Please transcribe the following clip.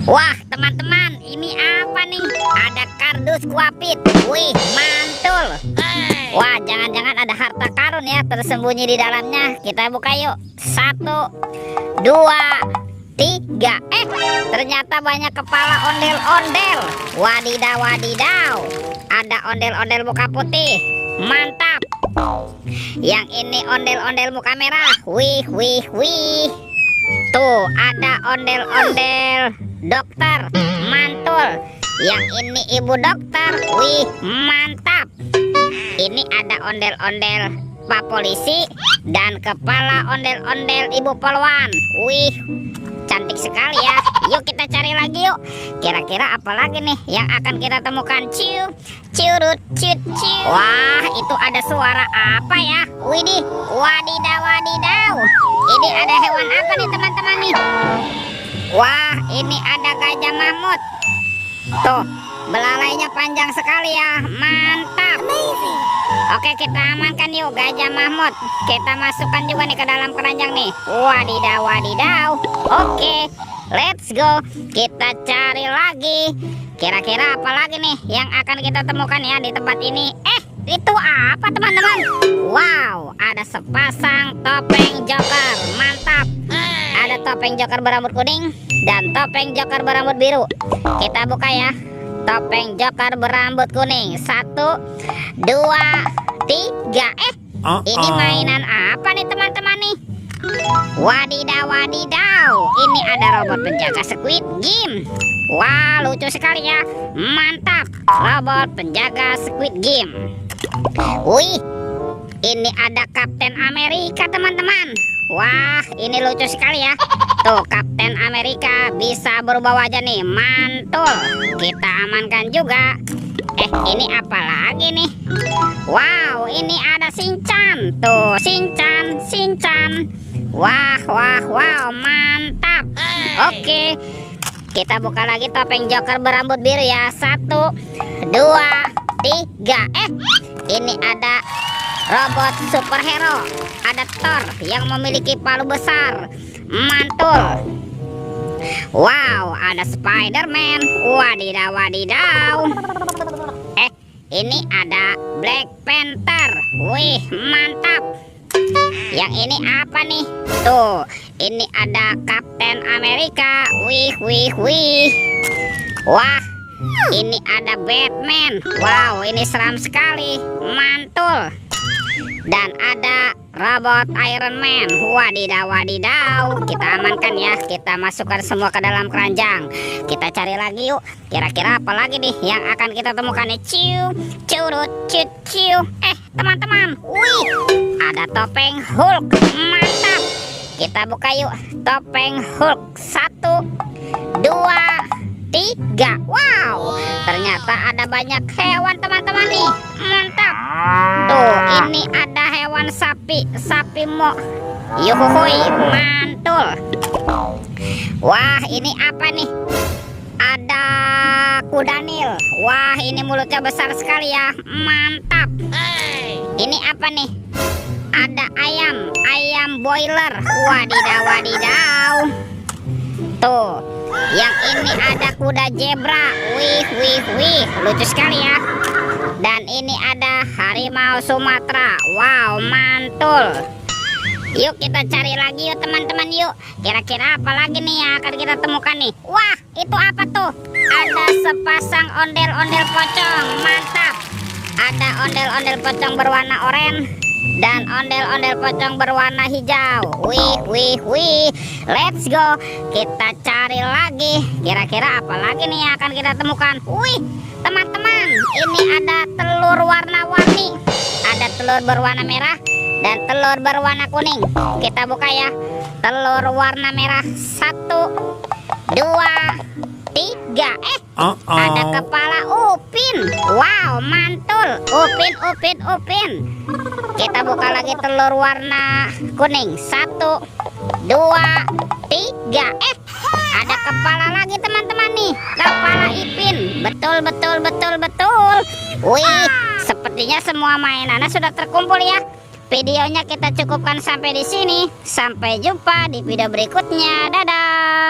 Wah, teman-teman, ini apa nih? Ada kardus kuapit. Wih, mantul. Wah, jangan-jangan ada harta karun ya tersembunyi di dalamnya. Kita buka yuk. 1, 2, 3. Ternyata banyak kepala ondel-ondel. Wadidaw, wadidaw. Ada ondel-ondel muka putih. Mantap. Yang ini ondel-ondel muka merah. Wih, wih, wih. Tuh, ada ondel-ondel dokter. Mantul. Yang ini ibu dokter. Wih, mantap. Ini ada ondel-ondel Pak Polisi dan kepala ondel-ondel Ibu Polwan. Wih, cantik sekali ya. Yuk kita cari lagi yuk. Kira-kira apa lagi nih yang akan kita temukan? Ciu, ciurut, ciut, ciu. Wah, itu ada suara apa ya? Widih, wadidaw, wadidaw. Ini ada hewan apa nih teman-teman nih? Wah, ini ada gajah mamut. Tuh, belalainya panjang sekali ya. Mantap. Oke, kita amankan yuk gajah mamut. Kita masukkan juga nih ke dalam keranjang nih. Wadidaw, wadidaw. Oke, let's go. Kita cari lagi. Kira-kira apa lagi nih yang akan kita temukan ya di tempat ini? Itu apa teman-teman? Wow, ada sepasang topeng joker. Mantap. Ada topeng joker berambut kuning dan topeng joker berambut biru. Kita buka ya. Topeng joker berambut kuning. 1, 2, 3. Ini mainan apa nih teman-teman nih? Wadidaw, wadidaw. Ini ada robot penjaga Squid Game. Wah, lucu sekali ya. Mantap. Robot penjaga Squid Game. Wih, ini ada Kapten Amerika teman-teman. Wah, ini lucu sekali ya. Tuh, Kapten Amerika bisa berubah wajah nih. Mantul. Kita amankan juga. Ini apa lagi nih? Wow, ini ada Shinchan. Tuh, Shinchan, Shinchan. Wah, wah, wow, mantap. Oke, kita buka lagi topeng joker berambut biru ya. 1, 2, 3. Ini ada robot superhero. Ada Thor yang memiliki palu besar. Mantul. Wow, ada Spider-Man. Wadidaw, wadidaw. Ini ada Black Panther. Wih, mantap. Yang ini apa nih? Tuh, ini ada Kapten Amerika. Wih, wih, wih. Wah, ini ada Batman. Wow, ini seram sekali. Mantul. Dan ada robot Iron Man. Wadidaw, wadidaw. Kita amankan ya. Kita masukkan semua ke dalam keranjang. Kita cari lagi yuk. Kira-kira apa lagi nih yang akan kita temukan nih? Ciu, ciurut, ciut, ciu. Teman-teman, wih, ada topeng Hulk. Mantap. Kita buka yuk. Topeng Hulk. 1, 2, 3. Wow, ternyata ada banyak hewan teman-teman nih. Mantap. Tuh, ini ada hewan sapi. Sapi mo. Yuhuhui, mantul. Wah, ini apa nih? Ada kuda Nil. Wah, ini mulutnya besar sekali ya. Mantap. Ini apa nih? Ada ayam. Ayam boiler. Wadidaw, wadidaw. Tuh, yang ini ada kuda zebra. Wih, wih, wih. Lucu sekali ya. Dan ini ada harimau Sumatera. Wow, mantul. Yuk kita cari lagi yuk teman-teman yuk. Kira-kira apa lagi nih yang akan kita temukan nih? Wah, itu apa tuh? Ada sepasang ondel-ondel pocong. Mantap. Ada ondel-ondel pocong berwarna oranye dan ondel-ondel pocong berwarna hijau. Wih, wih, wih. Let's go. Kita cari lagi. Kira-kira apa lagi nih yang akan kita temukan? Wih, teman-teman, ini ada telur warna-warni. Ada telur berwarna merah dan telur berwarna kuning. Kita buka ya. Telur warna merah. 1, 2, 3. Ada kepala Upin. Wow, mantul. Upin, Upin, Upin. Kita buka lagi telur warna kuning. 1, 2, 3. Ada kepala lagi teman-teman nih. Kepala Ipin. Betul, betul, betul, betul. Wih, sepertinya semua mainannya sudah terkumpul ya. Videonya kita cukupkan sampai di sini. Sampai jumpa di video berikutnya. Dadah.